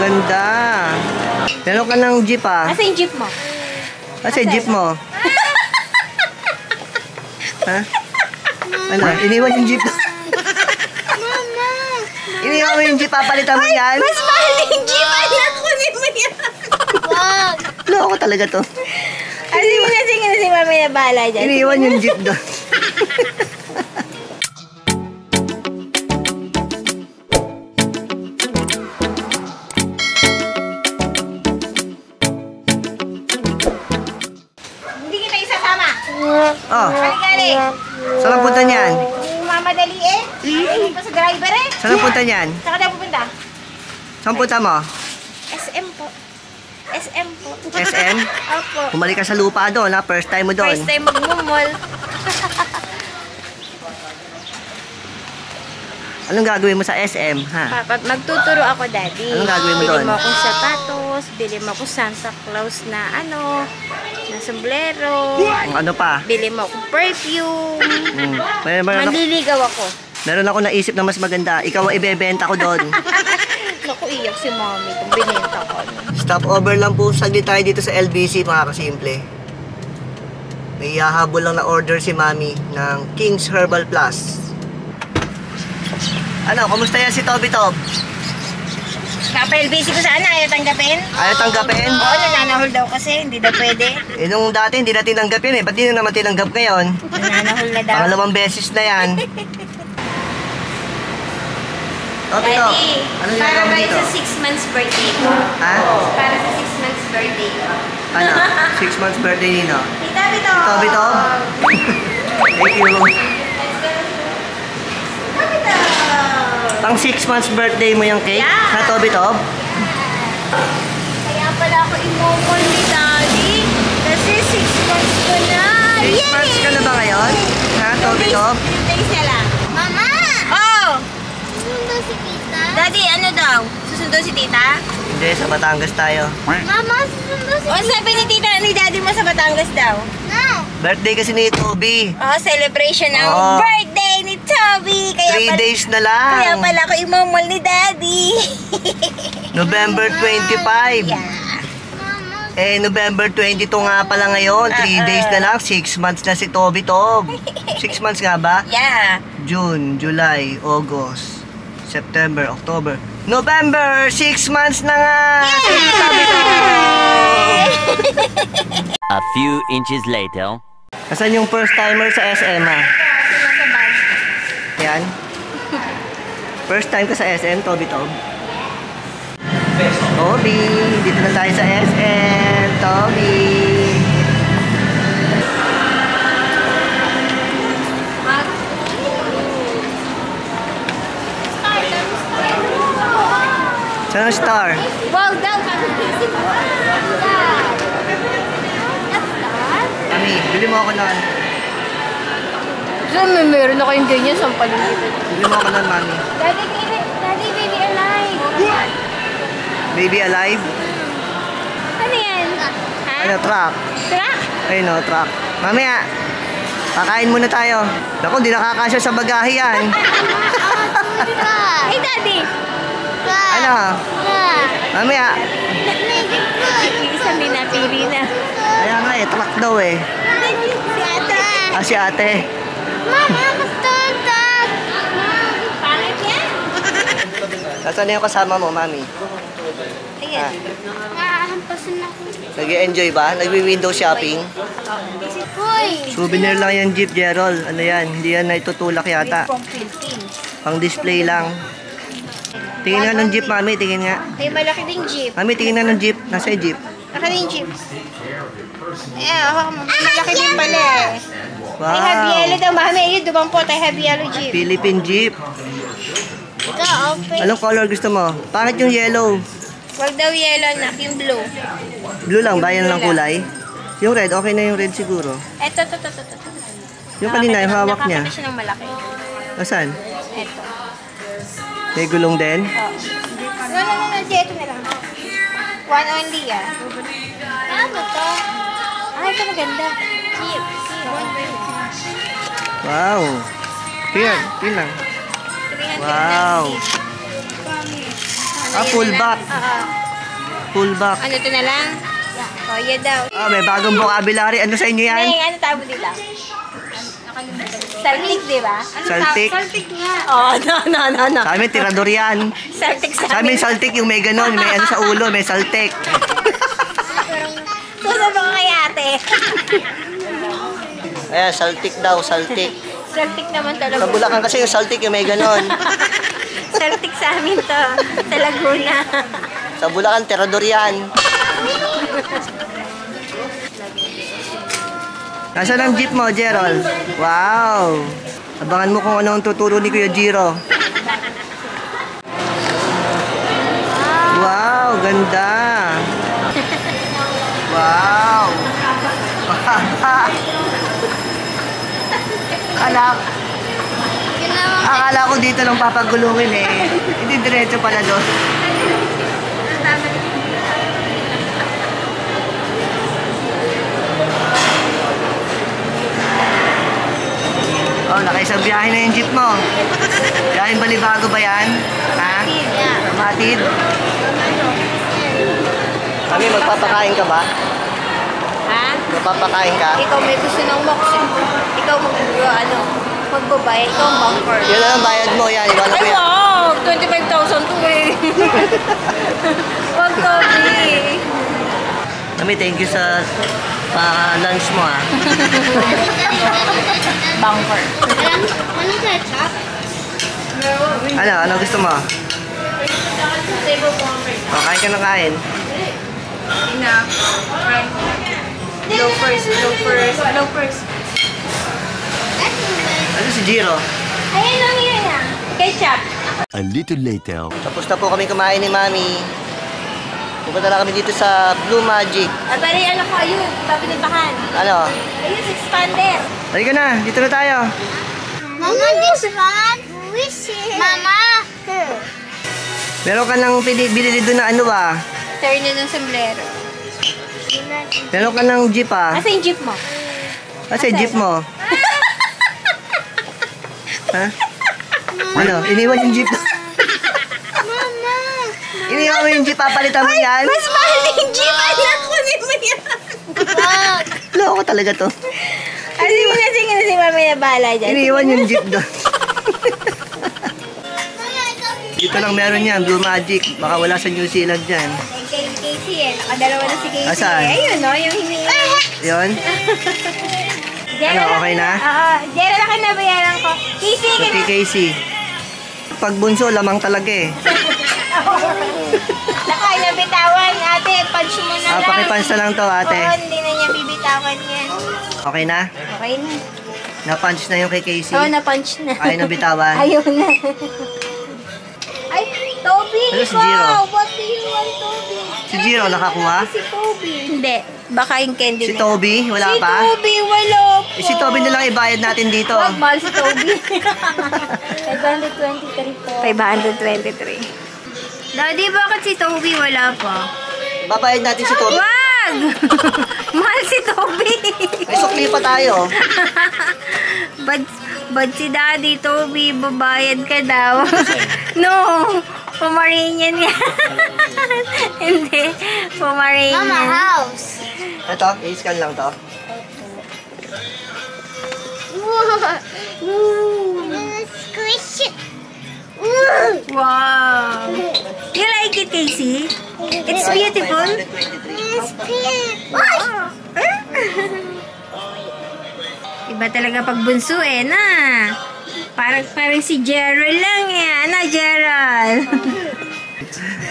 ganda. Meron ka ng jeep ah. Asa yung jeep mo? Asa yung jeep mo? Ha? Ano? Iniwan yung jeep. Mama! Iniwan mo yung jeep, papalitan mo yan? Mas mahal yung jeep! Anak, kunin mo yan! Wag! Loko talaga to. Sige na si mami na bahala dyan. Iniwan yung jeep doon. Hindi kita isasama. Oh, Kali-kali. saan ang punta niyan? Mamadali eh. Ayaw pa sa driver eh. Saan ang punta niyan? Saan ka na pupunta? Saan punta mo? SM po. SM po. SM? Opo. Bumalik ka sa lupa doon ha? First time mo doon. First time magmumol. Anong gagawin mo sa SM ha? Papa, magtuturo ako, Daddy. Anong gagawin mo doon? Bili mo akong sapatos, bili mo akong Santa Claus na na sombrero. Ano pa? Bili mo akong perfume. Manliligaw ako. Meron ako naisip na mas maganda. Ikaw ang ibebenta ko doon. Naku, iyak si Mommy kung binenta ko. Stopover lang po saglit tayo dito sa LBC, mga kasimple. May hahabol lang na order si Mami ng King's Herbal Plus. Ano, kumusta yan si Toby Tob? Papa-LBC ko sana, ayaw tanggapin? Ayaw tanggapin? Oo, nananahol daw kasi, hindi daw pwede. Eh, nung dati hindi natin tanggap yun eh. Ba't di na naman tinanggap ngayon? Nananahol na daw. Pangalawang beses na yan. Toby Tob, ano yung para gagawin ba dito? sa 6 months birthday ko? Ha? Para sa 6 months birthday ko. Ano? 6 months birthday nino? Tita Bito! Toby Tob? Thank you. Pang 6 months birthday mo yung cake? Yeah. Ha, Toby Tob? Kaya pala ako imomol ni Daddy. Kasi 6 months ko na. 6 months ka na ba ngayon? Ha, Toby Tob? 2 days na lang. Mama! Oh! Susundo si Tita? Daddy, ano daw? Susundo si Tita? Hindi, sa Batangas tayo. Mama, susundo si Tita. O sabi ni Tita, ni Daddy mo sa Batangas daw? No. Birthday kasi ni Toby. Oh, celebration ng Oh. birthday ni Toby. 3 days na lang. Kaya pala ako imomol ni Daddy. November 25. Yeah. Eh, November 22 nga pala ngayon. 3 days na lang. 6 months na si Toby Tob. 6 months nga ba? Yeah. June, July, August, September, October, November! 6 months na nga! Si Toby Tob! A few inches later. Asan yung first timer sa SM ha? Yan. First time ka sa SM, Toby Tob? Toby! Dito na tayo sa SM! Toby! Saan ang star? Wow, daw, kakakisip mo. Mami, bili mo ako nun. Diyan, meron na kayong ganyan sa paligid. Bili mo ako nun, Mami. Daddy, baby alive. Baby alive? Ano yan? Ha? Ano, truck? Truck? Ayun o, truck. Mamaya, kakain muna tayo. Naku, hindi nakakasya sa bagahe yan. Hey, Daddy. Ano? Mamaya. Isang din napili na. Kaya nga eh, truck daw eh. Si ate. Ah, si ate. Mama, magtutag. Pangit yan. Nasaan na yung kasama mo, Mami? Ayan. Naahampasan ako. Nag-i-enjoy ba? Nagwi-window shopping? Hoy. Souvenir lang yan, Jeep, Gerald. Ano yan? Hindi yan na itutulak yata. From Philippines. Pang display lang. Tingin nga ng Jeep, Mami. Tingin nga. May malaki ding jeep. Mami, tingin nga ng Jeep. Nasa yung Jeep. Malaki ding jeep. Malaki din pala eh. I have Wow. yellow daw. Mami, ayun, dumampot. I have yellow jeep. Philippine Jeep. Ikaw, okay. Anong color gusto mo? Pangit yung yellow. Wag daw yellow na, yung blue. Blue lang ba? Yan lang kulay? Yung red, okay na yung red siguro. Eto. Yung kanina, yung hawak niya. Nakakita siya ng malaki. Asan? Eto. May gulong din? Oh. No. Ito na lang. One only, ah. Ano to? Ah, ito maganda. Cute. Wow. Tingnan lang. 390. Wow. Ano Ah, full back. Oo. Full back. Ano to na lang? Oh, yan daw. Ah, may bagong vocabulary. Ano sa inyo yan? Neng, ano tawag dito? Saltik, di ba? Saltik. Saltik nga. Oh, no. Sa amin, tirador yan. Saltik Sa amin, saltik yung may ganon. May ano sa ulo, may saltik. Susunod ko kay ate. Ayan, saltik daw, saltik. Saltik naman talaga. Sa Bulacan kasi yung saltik yung may ganon. Saltik sa amin to. Sa Laguna. Sa Bulacan, tirador yan. Nasaan ang jeep mo, Gerald? Wow! Abangan mo kung ano ang tuturo ni Kuya Jiro. Wow! Ganda! Wow! Akala ko dito lang papagulungin eh. Hindi diretso pala doon. Oh, nakaisang biyahe na yung jeep mo. Biyaheng Balibago ba yan? Ha? Matid? Kami, magpapakain ka ba? Ha? Magpapakain ka? Ikaw may gusto ng boxing. Ikaw magbabayad. Ikaw ang bumper. Yun lang ang bayad mo, yan. Iwan ko Ay, yan. wow! 25,000 to eh. Wag coffee. Kami, thank you sa lunch mo, ha. Bumper. Anong ketchup? Ano gusto mo? Table bumper. O, kain ka na kain. Enough. Right. Loafers. Ano si Jiro? Ayun lang yun ah. Ketchup. A little later. Tapos na po kami kumain ni Mami. Pupunta na kami dito sa Blue Magic. Abali, ano ko, ayun. Papinuntahan. Ano? Ayun, expander. Halika na, dito na tayo. Mama, this one? Mama! Meron ka nang binili doon na ano ba? Turn na ng sombrero. Meron ka ng jeep ah. Asa yung jeep mo? Kasi jeep mo. Ha? Ano? Iniwan yung jeep. Mama! Iniwan mo yung jeep, papalitan mo yan? Mas mahal yung jeep. Anak, kunin mo yan. Loko talaga to. Sige na si Mami na bahala dyan. Iniwan yung jeep doon. Dito lang meron yan, Blue Magic. Baka wala sa New Zealand dyan. Kay Casey eh. Nakadalawa na si Casey. Asan? Ayun no, yung hinihingi. Yun? Ano, okay na? Oo. Jera na kinabayaran ko. Casey, Pati Casey. Pag bunso, lamang talaga eh. Naka, nabitawan. Ate, punch mo na lang. Pakipans na lang to, ate. Oo, hindi na niya bibitawan yan. Okay na? Okay na. Na-punch na yung kay Casey. Oo, na-punch na. Ayaw na bitawan. Ayaw na. Ay, Toby, Ano si ikaw. Jiro? What do you want, Toby? Si Jiro, nakakuha? Si Toby. Hindi. Baka yung candy Si na. Toby, wala Si pa? Toby, wala po. Si Toby na lang ibayad natin dito. Wag, mahal si Toby. 523 po. 523. Daddy, bakit si Toby wala pa? Babayad natin si Toby. Wag! Mahal si Toby. May sukli pa tayo. Bad si Daddy, Toby, babayad ka daw. No, Pomeranian yan. Hindi, Pomeranian. Mama, house! Ito, i-scan lang to. Squish it! Wow. You like it, Casey? It's beautiful. 123. It's pink! Iba talaga pag bunso eh, na. Parang si Gerald lang eh. Ano, Gerald?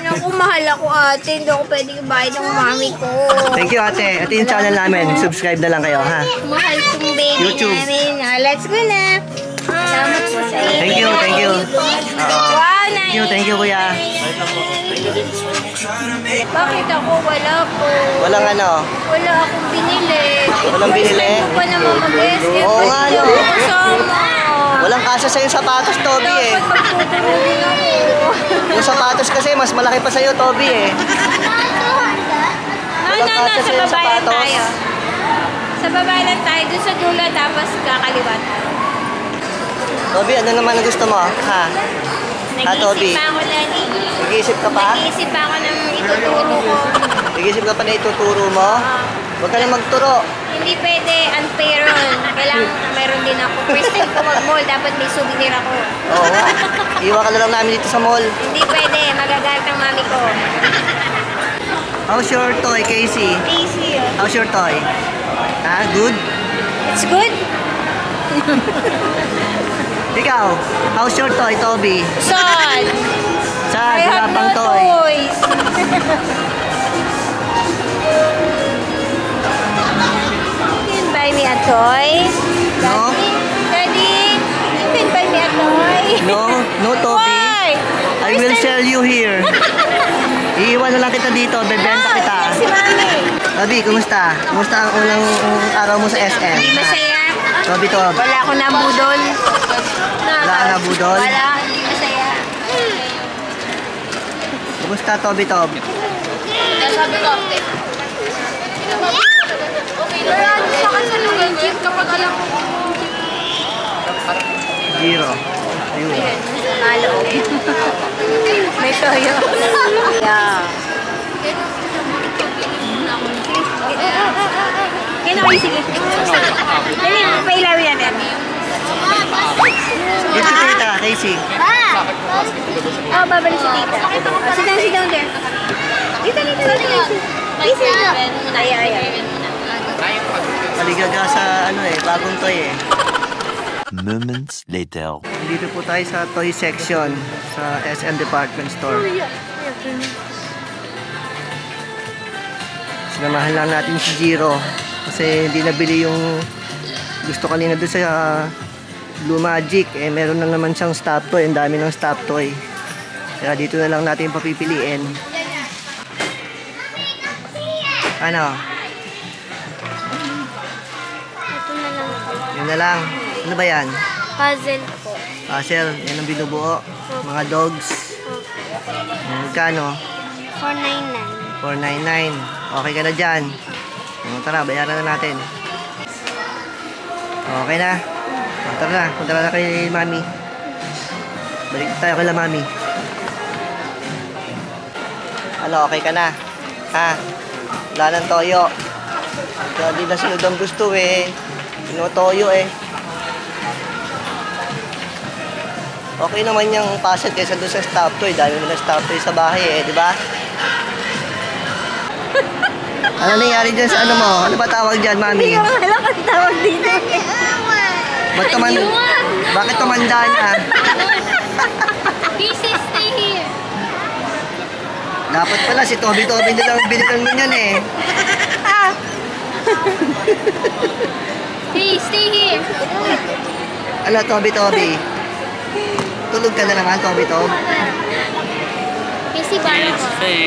Naku, mahal ako ate. Hindi ako pwedeng ibayad ng mami ko. Thank you, ate. Ate yung channel namin. Subscribe na lang kayo, ha? Mahal kong baby YouTube. namin. Let's go na. Salamat po sa iyo. Thank you, thank you. Wow, nice. Thank you, kuya. Bakit ako? Wala po. Walang ano. Wala akong binili. Walang binili? Gusto ko pa naman mag-SK. Oo nga, Hindi no. ako kasama. Walang kasa sa'yo sapatos, Toby, eh. Dapat magpupuno din ako. Yung sapatos kasi, mas malaki pa sa'yo, Toby, eh. Walang Sa kasa sa'yo baba lang sapatos. tayo. Sa baba lang tayo. Doon sa dulo, tapos kakaliwa tayo. Toby, ano naman ang gusto mo, ha? Toby? Nag-iisip pa ako, Daddy. Nag-iisip ka pa? Nag-iisip pa ako ng ituturo ko. Nag-iisip ka pa na ituturo mo? Huwag ka na magturo. Hindi pwede unfair yun. Kailangan mayroon din ako. First time ko mag-mall, dapat may souvenir ako. Oo nga. Iwan ka na lang namin dito sa mall. Hindi pwede, magagalit ang mami ko. How's your toy, Casey? Easy yun. How's your toy? Good? It's good? Ikaw, how's your toy, Toby? Son! Saan? I Wala have pang no toy. toys. You can buy me a toy? No? Daddy, you can buy me a toy? No, Toby. Why? I will sell you here. Iiwan na lang kita dito, bebenta kita. Si Mami. Toby, kumusta? Kumusta ang unang araw mo sa SM? Hindi masaya. Toby, Wala akong nabudol. Wala ka nabudol? Wala, hindi masaya. Kumusta, Toby? Sabi ko, wala sa kasalungan jeep kapag alam ko. Zero. Ayun. Malo. May toyo. Yeah. Kaya sige. Dali, pailawin natin. Dito si Tita, Casey. Oh, babalik si tita. Sit down there. Dito. Easy lang. Ay. Maligaga sa bagong toy eh. Moments later. Dito po tayo sa toy section sa SM Department Store. Sinamahan lang natin si Jiro kasi hindi nabili yung gusto kanina doon sa Blue Magic. Eh, meron na naman siyang stop toy. Ang dami ng stop toy. Kaya dito na lang natin papipiliin. Ano? Ito na lang po. Yun na lang. Ano ba yan? Puzzle po. Puzzle. Yan ang binubuo. Mga dogs. Magkano? 499. 499. Okay ka na dyan. Tara, bayaran na natin. Okay na. Tara na. Punta na kay Mami. Balik tayo kay Mami. Ano, okay ka na? Ha? Wala ng toyo. Hindi na sunod ang gusto eh. Toyo eh. Okay naman yung puzzle kaysa doon sa stop toy. Dami mo na stop toy sa bahay eh, di ba? Ano nangyari dyan sa ano mo? Ano ba tawag dyan, Mami? Wala kang tawag dito. Bakit tumanda na? This is stay here. Dapat pala si Toby na lang bilitan mo yan eh. Hey, stay here. Ano, Toby? Tulog ka na naman, Toby. Kasi parang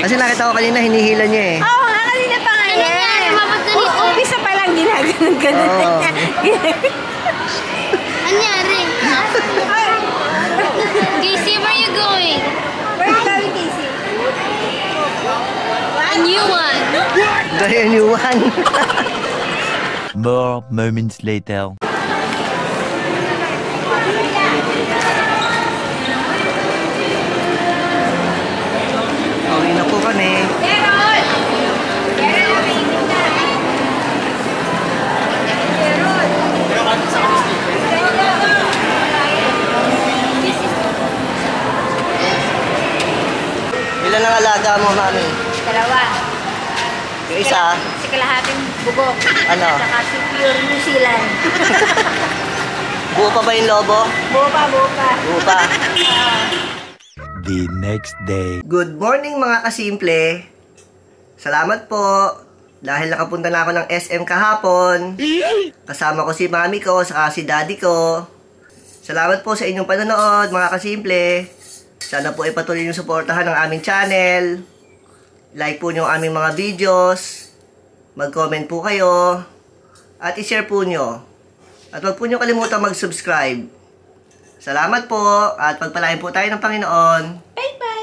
Kasi nakita ko kanina, hinihila niya eh. Oo, nga kanina pa nga yan. nangyari? Bakit ganito? Umpisa pa lang ginaganon-ganon na Oo. niya. Anyari? Casey, where are you going? Where are you going, Casey? A new one. Gaya new one. More moments later. Okay na po kami. Ilan ang alaga mo, Mami? Dalawa. Yung isa, Si kalahating bubok. Ano? Saka si pure New Zealand. buo pa ba yung lobo? Buo pa. Buo pa. The next day. Good morning mga kasimple. Salamat po. Dahil nakapunta na ako ng SM kahapon. Kasama ko si mami ko, saka si daddy ko. Salamat po sa inyong panonood mga kasimple. Sana po ipatuloy yung suportahan ng aming channel. Like po nyo ang aming mga videos. Mag-comment po kayo. At i-share po nyo. At huwag po nyo kalimutan mag-subscribe. Salamat po at pagpalain po tayo ng Panginoon. Bye-bye!